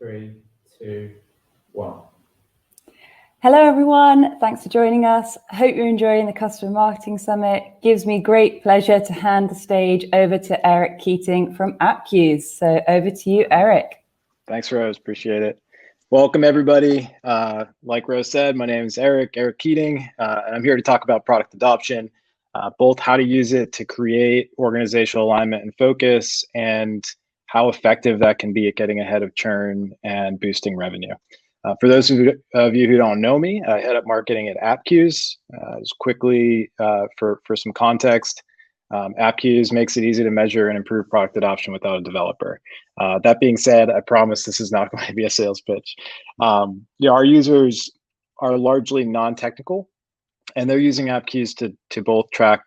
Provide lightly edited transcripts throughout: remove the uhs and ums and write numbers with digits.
3, 2, 1. Hello everyone, thanks for joining us. I hope you're enjoying the Customer Marketing Summit. It gives me great pleasure to hand the stage over to Eric Keating from AppQues. So over to you, Eric. Thanks, Rose, appreciate it. Welcome everybody. Like Rose said, my name is Eric Keating, and I'm here to talk about product adoption, both how to use it to create organizational alignment and focus, and how effective that can be at getting ahead of churn and boosting revenue. For those of you who don't know me, I head up marketing at AppQues. Just quickly, for some context, AppQues makes it easy to measure and improve product adoption without a developer. That being said, I promise this is not going to be a sales pitch. Our users are largely non-technical, and they're using AppQues to both track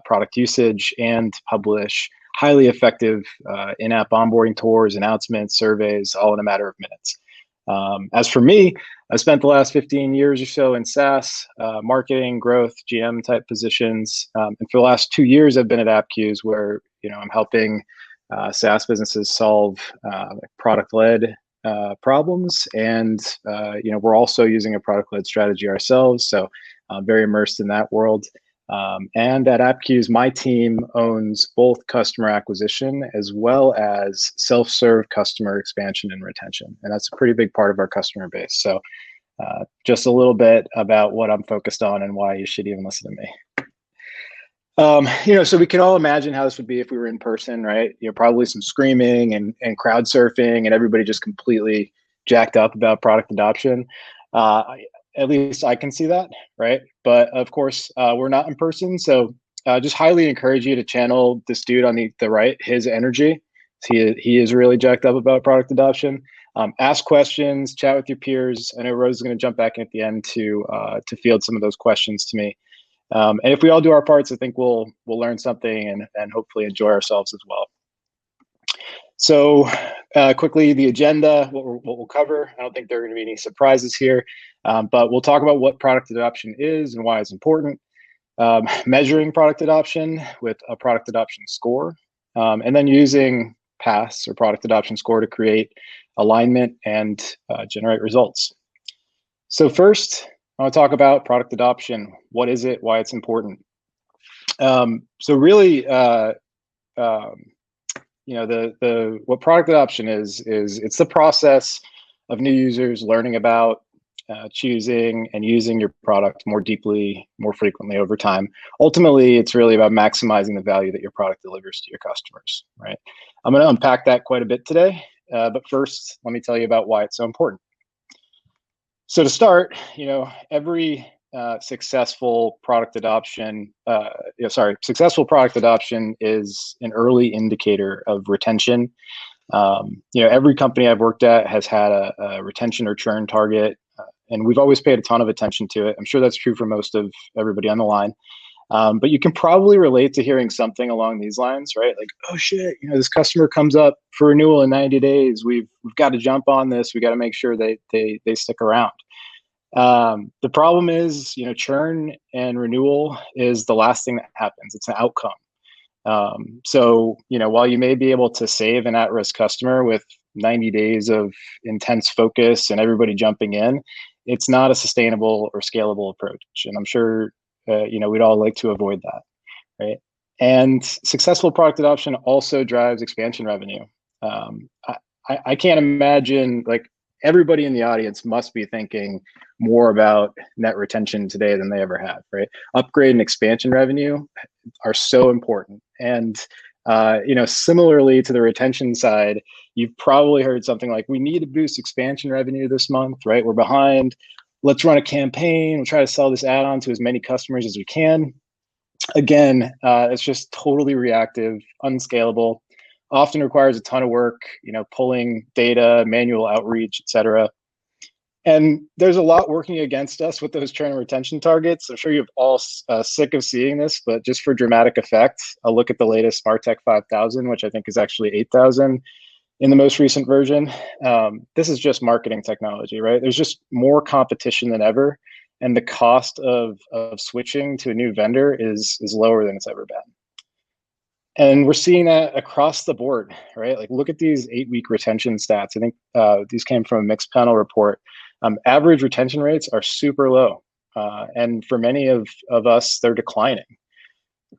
product usage and publish highly effective in-app onboarding tours, announcements, surveys, all in a matter of minutes. As for me, I've spent the last 15 years or so in SaaS, marketing, growth, GM type positions. And for the last 2 years, I've been at AppQues where, I'm helping SaaS businesses solve product-led problems. And, we're also using a product-led strategy ourselves. So I'm very immersed in that world. And at AppQues, my team owns both customer acquisition as well as self-serve customer expansion and retention. And that's a pretty big part of our customer base. So just a little bit about what I'm focused on and why you should even listen to me. So we can all imagine how this would be if we were in person, right? Probably some screaming and crowd surfing and everybody just completely jacked up about product adoption. At least I can see that, right? But of course, we're not in person. So just highly encourage you to channel this dude on the right, his energy. He is really jacked up about product adoption. Ask questions, chat with your peers. I know Rose is going to jump back in at the end to field some of those questions to me. And if we all do our parts, I think we'll learn something and hopefully enjoy ourselves as well. So quickly, the agenda, what we'll cover. I don't think there are going to be any surprises here, but we'll talk about what product adoption is and why it's important, measuring product adoption with a product adoption score, and then using PAS or product adoption score to create alignment and generate results. So first, I want to talk about product adoption. What is it? Why it's important? So really, what product adoption is it's the process of new users learning about, choosing and using your product more deeply, more frequently over time. Ultimately, it's really about maximizing the value that your product delivers to your customers, right? I'm going to unpack that quite a bit today, but first, let me tell you about why it's so important. So to start, every successful product adoption is an early indicator of retention. Every company I've worked at has had a retention or churn target, and we've always paid a ton of attention to it. I'm sure that's true for most of everybody on the line. But you can probably relate to hearing something along these lines, right? Like, oh shit, this customer comes up for renewal in 90 days. We've got to jump on this. We got to make sure they stick around. The problem is, churn and renewal is the last thing that happens. It's an outcome. So, while you may be able to save an at-risk customer with 90 days of intense focus and everybody jumping in, it's not a sustainable or scalable approach. And I'm sure, we'd all like to avoid that, right? And successful product adoption also drives expansion revenue. I can't imagine, everybody in the audience must be thinking more about net retention today than they ever have, right? Upgrade and expansion revenue are so important. And, similarly to the retention side, you've probably heard something like, we need to boost expansion revenue this month, right? We're behind. Let's run a campaign. We'll try to sell this add-on to as many customers as we can. Again, it's just totally reactive, unscalable, often requires a ton of work, pulling data, manual outreach, et cetera. And there's a lot working against us with those churn and retention targets. I'm sure you're all sick of seeing this, but just for dramatic effect, I'll look at the latest MarTech 5000, which I think is actually 8,000 in the most recent version. This is just marketing technology, right? There's just more competition than ever. And the cost of switching to a new vendor is lower than it's ever been. And we're seeing that across the board, right? Like look at these 8-week retention stats. I think these came from a mixed panel report. Average retention rates are super low. And for many of us, they're declining,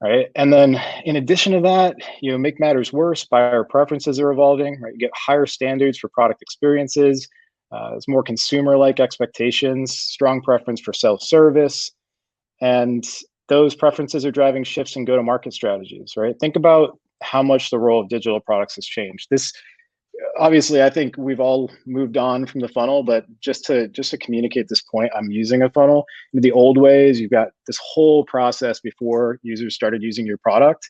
right? And then in addition to that, make matters worse, buyer preferences are evolving, right? You get higher standards for product experiences. There's more consumer-like expectations, strong preference for self-service, and those preferences are driving shifts in go-to-market strategies, right? Think about how much the role of digital products has changed. This, obviously, I think we've all moved on from the funnel, but just to communicate this point, I'm using a funnel. In the old ways, you've got this whole process before users started using your product.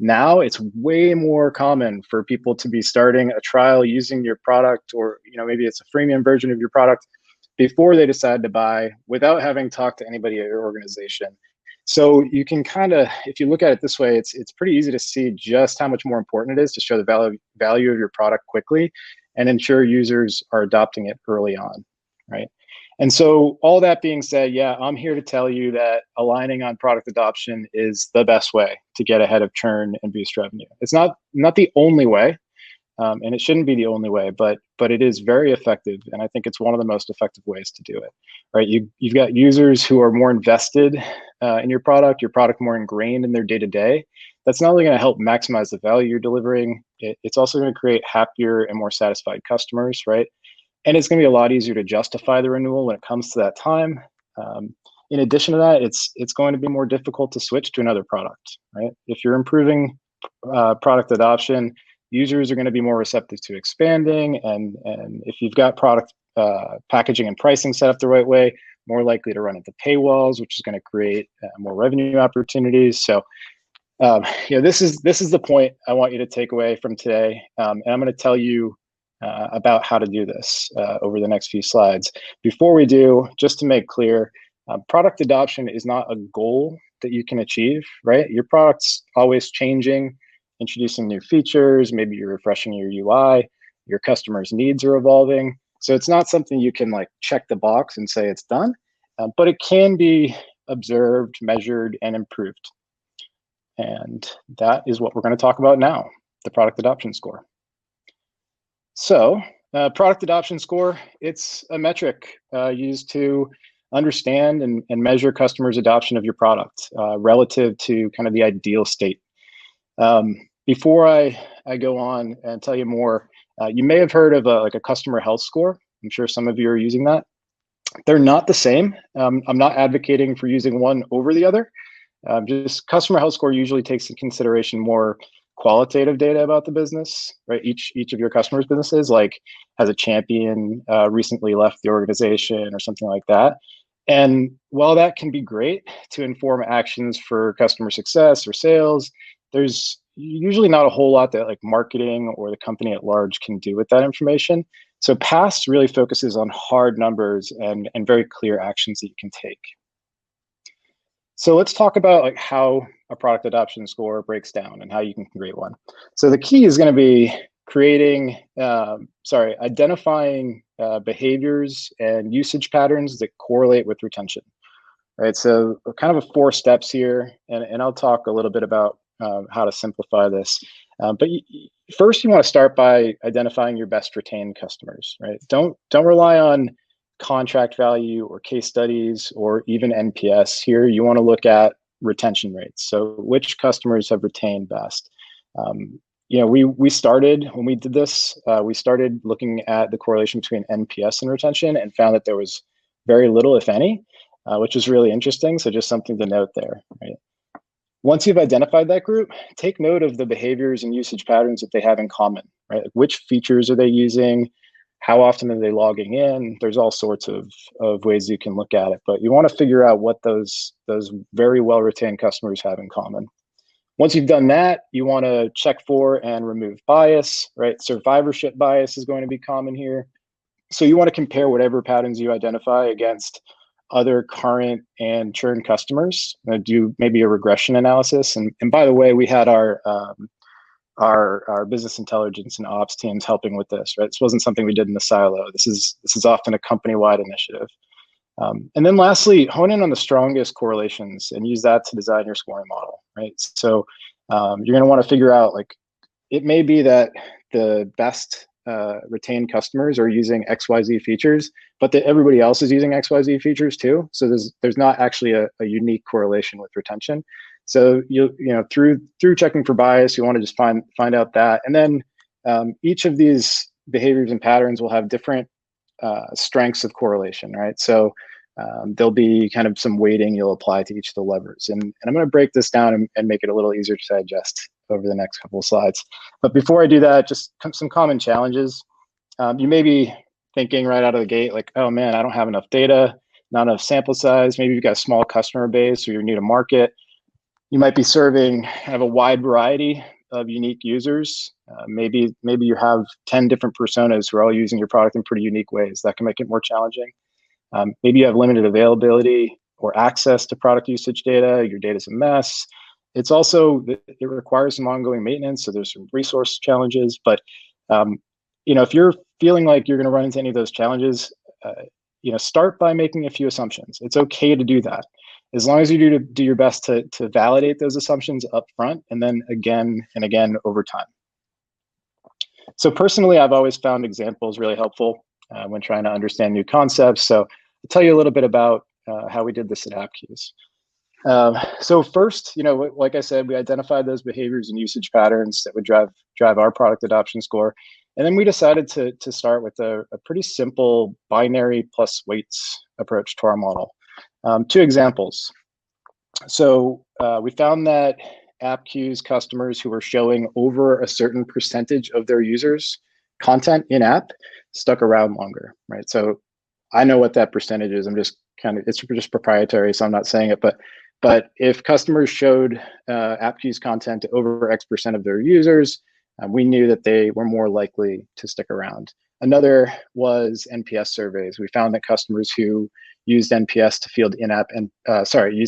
Now it's way more common for people to be starting a trial using your product, or maybe it's a freemium version of your product before they decide to buy, without having talked to anybody at your organization. So you can kind of, if you look at it this way, it's pretty easy to see just how much more important it is to show the value of your product quickly and ensure users are adopting it early on, right? And so all that being said, yeah, I'm here to tell you that aligning on product adoption is the best way to get ahead of churn and boost revenue. It's not the only way, and it shouldn't be the only way, but it is very effective, and I think it's one of the most effective ways to do it, right? You've got users who are more invested in your product more ingrained in their day-to-day. That's not only going to help maximize the value you're delivering, it's also going to create happier and more satisfied customers, right? And it's going to be a lot easier to justify the renewal when it comes to that time. In addition to that, it's going to be more difficult to switch to another product, right? If you're improving product adoption, users are going to be more receptive to expanding, and if you've got product packaging and pricing set up the right way, more likely to run into paywalls, which is going to create more revenue opportunities. So, this is the point I want you to take away from today, and I'm going to tell you about how to do this over the next few slides. Before we do, just to make clear, product adoption is not a goal that you can achieve, right? Your product's always changing, introducing new features, maybe you're refreshing your UI, your customers' needs are evolving. So it's not something you can like check the box and say it's done, but it can be observed, measured, and improved. And that is what we're going to talk about now, the product adoption score. So product adoption score, it's a metric used to understand and measure customers' adoption of your product relative to kind of the ideal state. Before I go on and tell you more, you may have heard of like a customer health score. I'm sure some of you are using that. They're not the same. I'm not advocating for using one over the other. Just customer health score usually takes into consideration more qualitative data about the business, right? Each of your customers' businesses, like has a champion recently left the organization or something like that. And while that can be great to inform actions for customer success or sales, there's usually not a whole lot that like marketing or the company at large can do with that information. So PAST really focuses on hard numbers and very clear actions that you can take. So let's talk about like how a product adoption score breaks down and how you can create one. So the key is going to be identifying behaviors and usage patterns that correlate with retention. Right, so kind of 4 steps here, and I'll talk a little bit about how to simplify this. But first, you want to start by identifying your best retained customers. Right, don't rely on contract value or case studies or even NPS. Here, you want to look at retention rates. So which customers have retained best? We started, when we did this, we started looking at the correlation between NPS and retention and found that there was very little, if any, which is really interesting. So just something to note there, right? Once you've identified that group, take note of the behaviors and usage patterns that they have in common, right? Which features are they using? How often are they logging in? There's all sorts of ways you can look at it, but you want to figure out what those very well-retained customers have in common. Once you've done that, you want to check for and remove bias, right? Survivorship bias is going to be common here. So you want to compare whatever patterns you identify against other current and churn customers. Do maybe a regression analysis. And by the way, we had our business intelligence and ops teams helping with this, right? This wasn't something we did in the silo. This is often a company-wide initiative. And then lastly, hone in on the strongest correlations and use that to design your scoring model, right? So You're going to want to figure out, like, it may be that the best retained customers are using XYZ features, but that everybody else is using XYZ features too. So there's not actually a unique correlation with retention. So through checking for bias, you want to just find out that, and then each of these behaviors and patterns will have different strengths of correlation, right? So there'll be kind of some weighting you'll apply to each of the levers. And I'm going to break this down and make it a little easier to digest over the next couple of slides. But before I do that, just some common challenges. You may be thinking right out of the gate, like, oh man, I don't have enough data, not enough sample size. Maybe you've got a small customer base or you're new to market. You might be serving kind of a wide variety of unique users. Maybe you have 10 different personas who are all using your product in pretty unique ways. That can make it more challenging. Maybe you have limited availability or access to product usage data. Your data's a mess. It's also, it requires some ongoing maintenance, so there's some resource challenges. But if you're feeling like you're going to run into any of those challenges, start by making a few assumptions. It's okay to do that, as long as you do your best to validate those assumptions up front, and then again and again over time. So personally, I've always found examples really helpful when trying to understand new concepts. So I'll tell you a little bit about how we did this at AppQues. So first, like I said, we identified those behaviors and usage patterns that would drive our product adoption score. And then we decided to start with a pretty simple binary plus weights approach to our model. 2 examples. So we found that AppQues customers who were showing over a certain percentage of their users content in app stuck around longer, right? So I know what that percentage is. It's just proprietary, so I'm not saying it, but if customers showed AppQues content to over X% of their users, we knew that they were more likely to stick around. Another was NPS surveys. We found that customers who used NPS to field use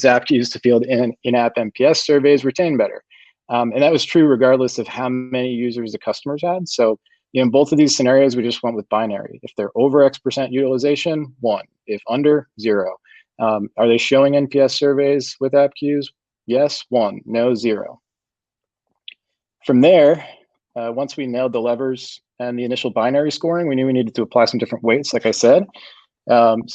AppQues to field in-app NPS surveys retain better. And that was true regardless of how many users the customers had. So in both of these scenarios, we just went with binary. If they're over X% utilization, 1. If under, 0. Are they showing NPS surveys with AppQues? Yes, 1. No, 0. From there, once we nailed the levers and the initial binary scoring, we knew we needed to apply some different weights, like I said. And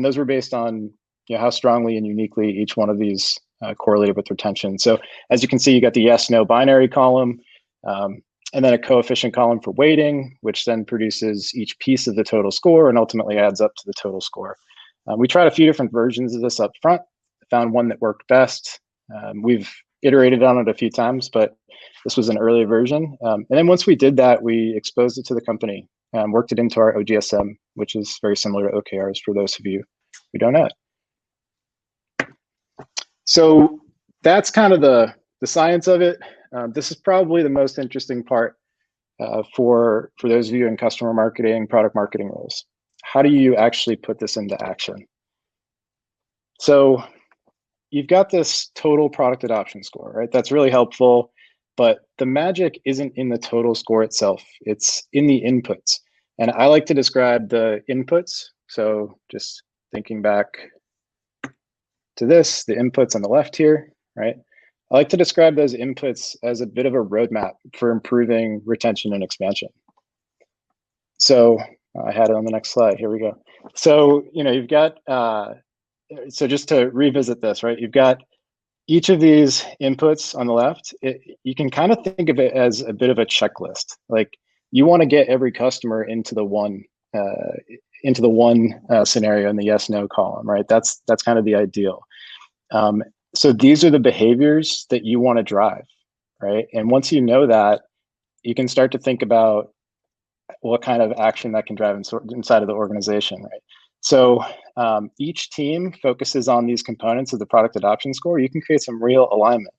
those were based on how strongly and uniquely each one of these correlated with retention. So as you can see, you got the yes, no binary column, and then a coefficient column for weighting, which then produces each piece of the total score and ultimately adds up to the total score. We tried a few different versions of this up front, found one that worked best. We've iterated on it a few times, but this was an early version. And then once we did that, we exposed it to the company and worked it into our OGSM, which is very similar to OKRs for those of you who don't know it. So that's kind of the science of it. This is probably the most interesting part for those of you in customer marketing, product marketing roles. How do you actually put this into action? So you've got this total product adoption score, right? That's really helpful, but the magic isn't in the total score itself. It's in the inputs. And I like to describe the inputs. So just thinking back to this, the inputs on the left here, right? I like to describe those inputs as a bit of a roadmap for improving retention and expansion. So I had it on the next slide. Here we go. So, you've got, so just to revisit this, right? You've got each of these inputs on the left. You can kind of think of it as a bit of a checklist. Like, you want to get every customer into the one scenario in the yes, no column, right? That's kind of the ideal. So these are the behaviors that you want to drive, right? And once you know that, you can start to think about what kind of action that can drive inside of the organization, right? So each team focuses on these components of the product adoption score. You can create some real alignment,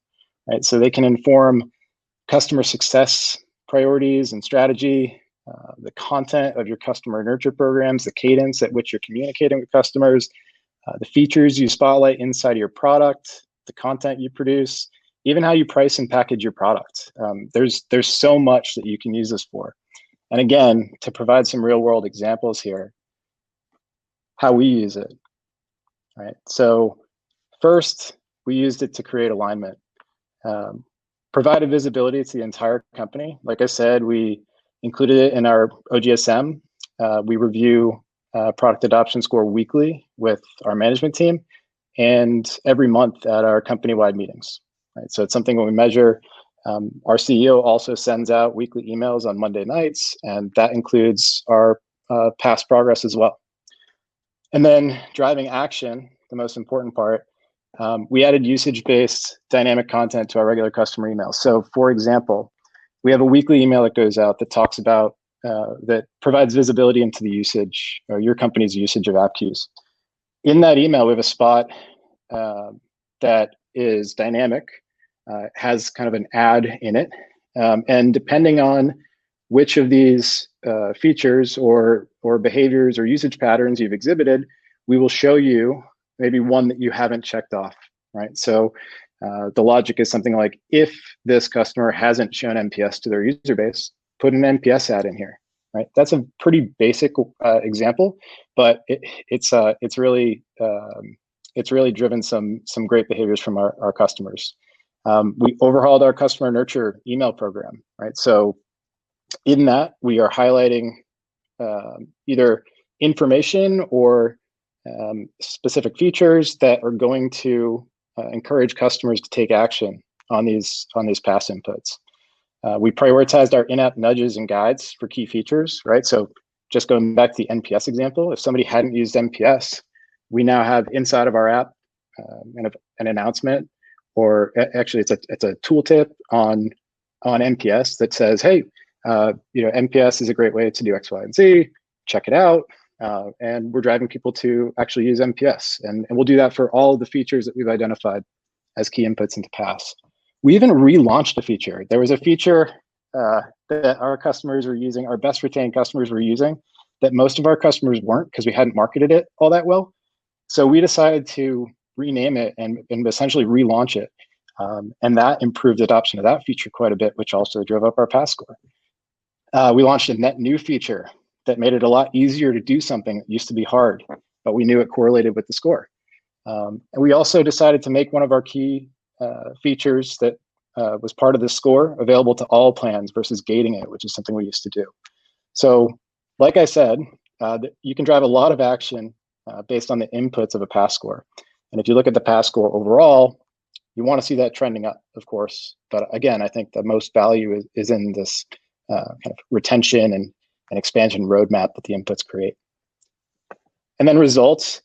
right? So they can inform customer success priorities and strategy, the content of your customer nurture programs, the cadence at which you're communicating with customers, the features you spotlight inside of your product, the content you produce, even how you price and package your product. There's so much that you can use this for. And again, to provide some real world examples here, how we use it, right? So first, we used it to create alignment. provided visibility to the entire company. Like I said, we included it in our OGSM. We review product adoption score weekly with our management team and every month at our company-wide meetings. Right? So it's something when we measure. Our CEO also sends out weekly emails on Monday nights, and that includes our past progress as well. And then driving action, the most important part, we added usage-based dynamic content to our regular customer emails. So for example, we have a weekly email that goes out that talks about, that provides visibility into the usage or your company's usage of app queues. In that email, we have a spot that is dynamic, has kind of an ad in it. And depending on which of these features or behaviors or usage patterns you've exhibited, we will show you maybe one that you haven't checked off, right? So the logic is something like, if this customer hasn't shown NPS to their user base, put an NPS ad in here, right? That's a pretty basic example, but it's really driven some great behaviors from our customers. We overhauled our customer nurture email program, right? So in that, we are highlighting either information or specific features that are going to encourage customers to take action on these past inputs. We prioritized our in-app nudges and guides for key features, right? So just going back to the NPS example, if somebody hadn't used NPS, we now have inside of our app an announcement, or actually it's a tooltip on NPS that says, hey, NPS is a great way to do X, Y, and Z. Check it out. And we're driving people to actually use NPS. And we'll do that for all the features that we've identified as key inputs into pass. We even relaunched a feature. There was a feature that our customers were using, our best retained customers were using, that most of our customers weren't because we hadn't marketed it all that well. So we decided to rename it and essentially relaunch it. And that improved adoption of that feature quite a bit, which also drove up our pass score. We launched a net new feature that made it a lot easier to do something that used to be hard, but we knew it correlated with the score. And we also decided to make one of our key features that was part of the score available to all plans versus gating it, which is something we used to do. So like I said, you can drive a lot of action based on the inputs of a pass score. And if you look at the pass score overall, you want to see that trending up, of course. But again, I think the most value is in this kind of retention and expansion roadmap that the inputs create. And then results.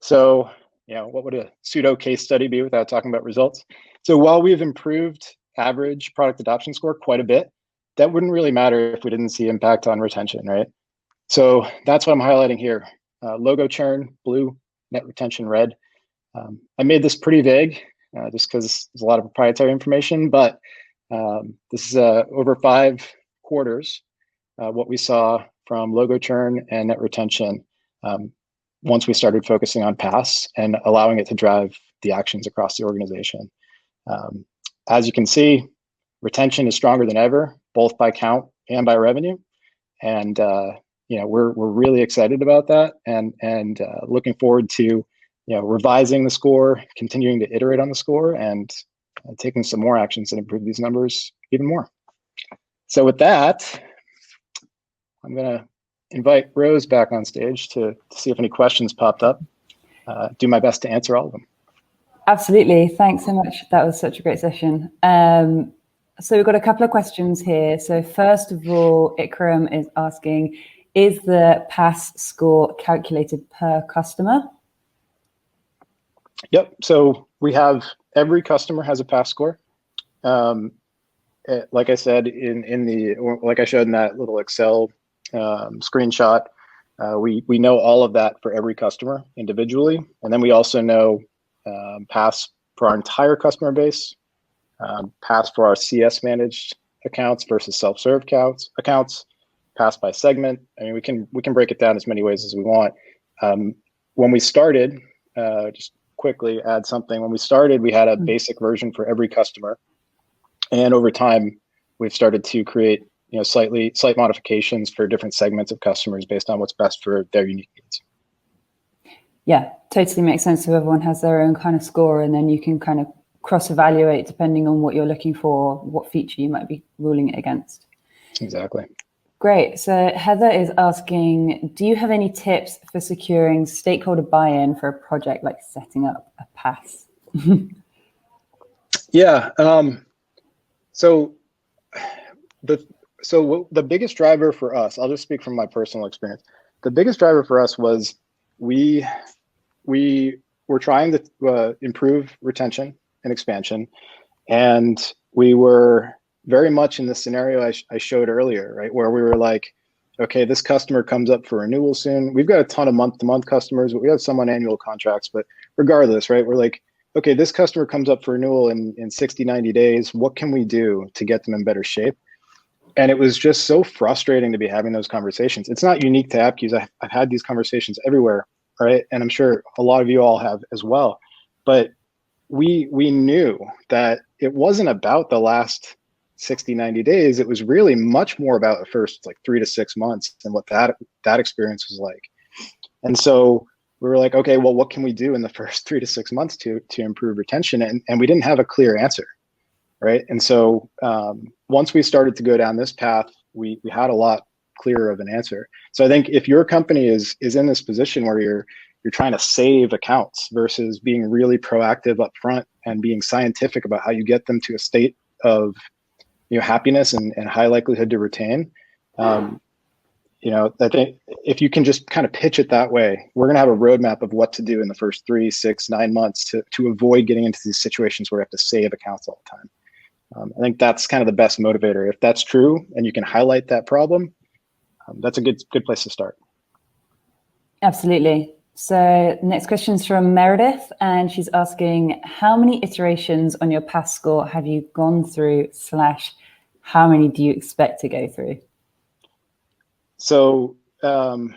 So, what would a pseudo case study be without talking about results? So while we've improved average product adoption score quite a bit, that wouldn't really matter if we didn't see impact on retention, right? So that's what I'm highlighting here. Logo churn, blue, net retention, red. I made this pretty vague just because there's a lot of proprietary information, but this is over 5 quarters, what we saw from logo churn and net retention once we started focusing on pass and allowing it to drive the actions across the organization. As you can see, retention is stronger than ever, both by count and by revenue. And we're really excited about that and looking forward to revising the score, continuing to iterate on the score, and taking some more actions that improve these numbers even more. So with that, I'm going to invite Rose back on stage to see if any questions popped up. Do my best to answer all of them. Absolutely. Thanks so much. That was such a great session. So we've got a couple of questions here. So first of all, Ikram is asking, is the pass score calculated per customer? Yep. So we have, every customer has a pass score. Like I said, like I showed in that little Excel screenshot, we know all of that for every customer individually. And then we also know pass for our entire customer base, pass for our CS managed accounts versus self-serve accounts, pass by segment. I mean, we can break it down as many ways as we want. When we started, just quickly add something. When we started, we had a basic version for every customer. And over time, we've started to create slight modifications for different segments of customers based on what's best for their unique needs. Yeah, totally makes sense. So everyone has their own kind of score, and then you can kind of cross-evaluate depending on what you're looking for, what feature you might be ruling it against. Exactly. Great. So Heather is asking, do you have any tips for securing stakeholder buy-in for a project like setting up a pass? Yeah. So the biggest driver for us, I'll just speak from my personal experience. The biggest driver for us was we were trying to improve retention and expansion, and we were very much in the scenario I showed earlier, right? Where we were like, okay, this customer comes up for renewal soon. We've got a ton of month-to-month customers, but we have some on annual contracts. But regardless, right? We're like, okay, this customer comes up for renewal in 60, 90 days. What can we do to get them in better shape? And it was just so frustrating to be having those conversations. It's not unique to AppQs. I've had these conversations everywhere, right? And I'm sure a lot of you all have as well. But we knew that it wasn't about the last 60, 90 days. It was really much more about the first like 3 to 6 months and what that experience was like. And so we were like, okay, well, what can we do in the first 3 to 6 months to improve retention? And we didn't have a clear answer, right? And so once we started to go down this path, we had a lot clearer of an answer. So I think if your company is in this position where you're trying to save accounts versus being really proactive up front and being scientific about how you get them to a state of happiness and high likelihood to retain, I think if you can just kind of pitch it that way, we're going to have a roadmap of what to do in the first 3, 6, 9 months to avoid getting into these situations where we have to save accounts all the time. I think that's kind of the best motivator. If that's true and you can highlight that problem, that's a good place to start. Absolutely. So next question is from Meredith, and she's asking, how many iterations on your pass score have you gone through / how many do you expect to go through? So I don't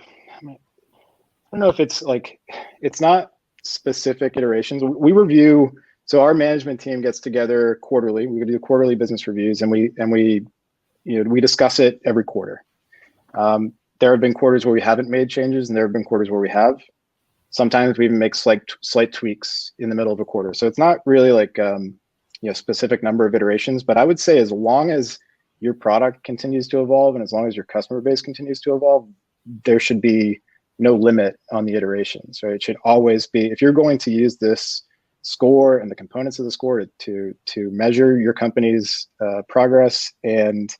know if it's not specific iterations. We review, so our management team gets together quarterly. We do quarterly business reviews, and we discuss it every quarter. There have been quarters where we haven't made changes, and there have been quarters where we have. Sometimes we even make slight tweaks in the middle of a quarter. So it's not really like specific number of iterations, but I would say as long as your product continues to evolve and as long as your customer base continues to evolve, there should be no limit on the iterations, right? It should always be, if you're going to use this score and the components of the score to measure your company's progress and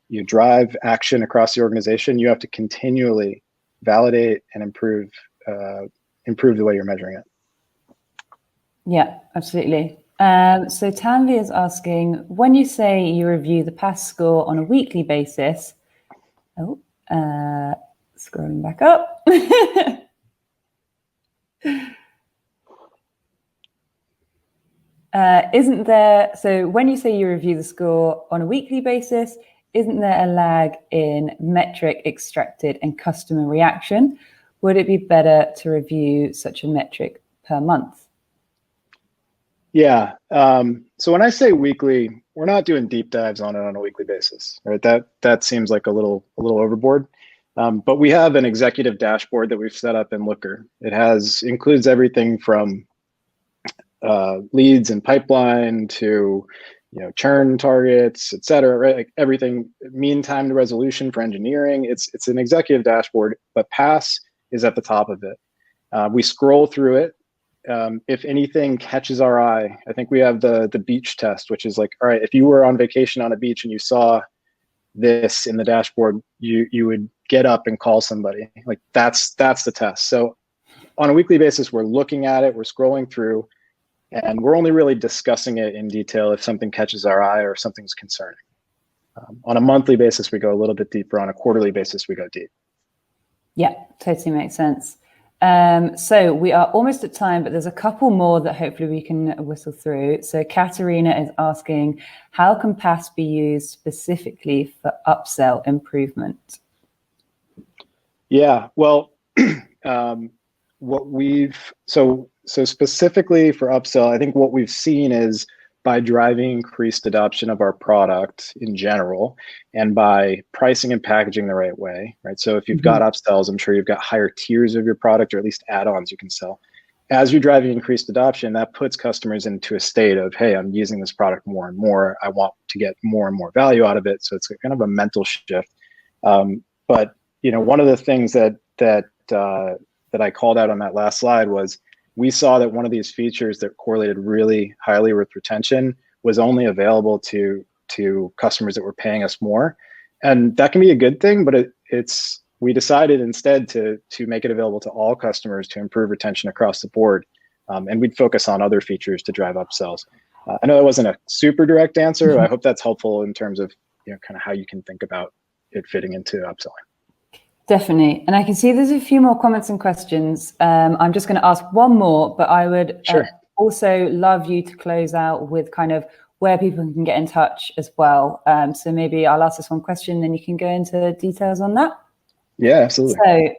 you drive action across the organization, you have to continually validate and improve the way you're measuring it. Yeah, absolutely. So Tanvi is asking, when you say you review the pass score on a weekly basis, scrolling back up. So when you say you review the score on a weekly basis, isn't there a lag in metric extracted and customer reaction? Would it be better to review such a metric per month? Yeah. So when I say weekly, we're not doing deep dives on it on a weekly basis, right? That seems like a little overboard. But we have an executive dashboard that we've set up in Looker. It includes everything from leads and pipeline to churn targets, et cetera, right? Like everything, mean time to resolution for engineering. It's an executive dashboard, but Pass is at the top of it. We scroll through it. If anything catches our eye, I think we have the beach test, which is like, all right, if you were on vacation on a beach and you saw this in the dashboard, you would get up and call somebody. Like that's the test. So on a weekly basis, we're looking at it, we're scrolling through, and we're only really discussing it in detail if something catches our eye or something's concerning. On a monthly basis, we go a little bit deeper. On a quarterly basis, we go deep. Yeah, totally makes sense. So we are almost at time, but there's a couple more that hopefully we can whistle through. So Katerina is asking, how can Pass be used specifically for upsell improvement? Yeah, well, so specifically for upsell, I think what we've seen is by driving increased adoption of our product in general and by pricing and packaging the right way, right? So if you've got upsells, I'm sure you've got higher tiers of your product or at least add-ons you can sell. as you're driving increased adoption, that puts customers into a state of, hey, I'm using this product more and more. I want to get more and more value out of it. So it's kind of a mental shift. But one of the things that I called out on that last slide was we saw that one of these features that correlated really highly with retention was only available to customers that were paying us more, and that can be a good thing. But we decided instead to make it available to all customers to improve retention across the board, and we'd focus on other features to drive upsells. I know that wasn't a super direct answer. I hope that's helpful in terms of kind of how you can think about it fitting into upselling. Definitely. And I can see there's a few more comments and questions. I'm just going to ask one more, but I would also love you to close out with kind of where people can get in touch as well. So maybe I'll ask this one question, then you can go into details on that. Yeah, absolutely. So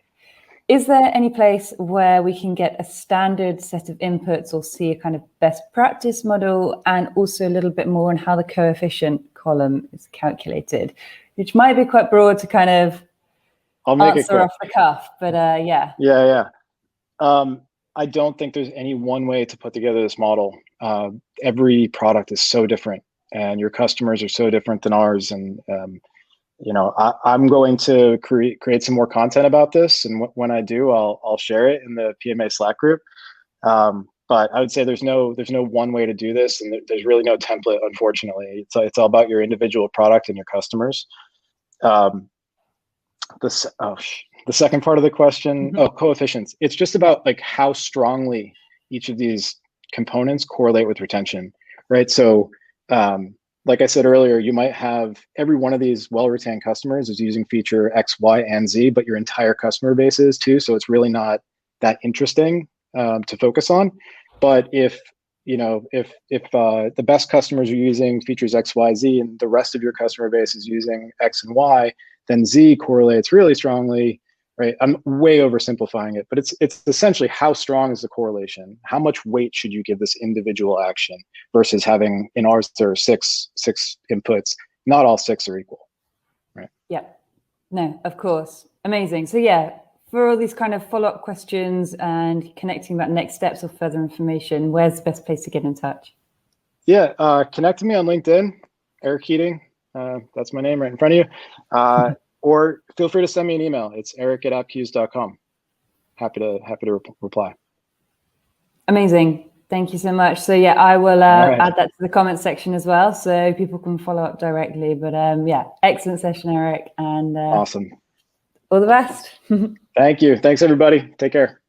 is there any place where we can get a standard set of inputs or see a kind of best practice model, and also a little bit more on how the coefficient column is calculated, which might be quite broad to kind of answer off the cuff, but yeah. Yeah. I don't think there's any one way to put together this model. Every product is so different, and your customers are so different than ours. And I'm going to create some more content about this, and when I do, I'll share it in the PMA Slack group. But I would say there's no one way to do this, and there's really no template, unfortunately. It's all about your individual product and your customers. The second part of the question, coefficients. It's just about like how strongly each of these components correlate with retention, right? So like I said earlier, you might have every one of these well-retained customers is using feature X, Y, and Z, but your entire customer base is too. So it's really not that interesting to focus on. But if the best customers are using features X, Y, Z, and the rest of your customer base is using X and Y, then Z correlates really strongly, right? I'm way oversimplifying it, but it's essentially how strong is the correlation? How much weight should you give this individual action versus having, in ours, there are six inputs. Not all 6 are equal, right? Yeah, no, of course. Amazing. So yeah, for all these kind of follow-up questions and connecting about next steps or further information, where's the best place to get in touch? Yeah, connect to me on LinkedIn, Eric Keating. That's my name right in front of you. Or feel free to send me an email. It's eric@appcues.com. Happy to reply. Amazing. Thank you so much. So yeah, I will add that to the comment section as well, so people can follow up directly. But yeah, excellent session, Eric. And awesome. All the best. Thank you. Thanks, everybody. Take care.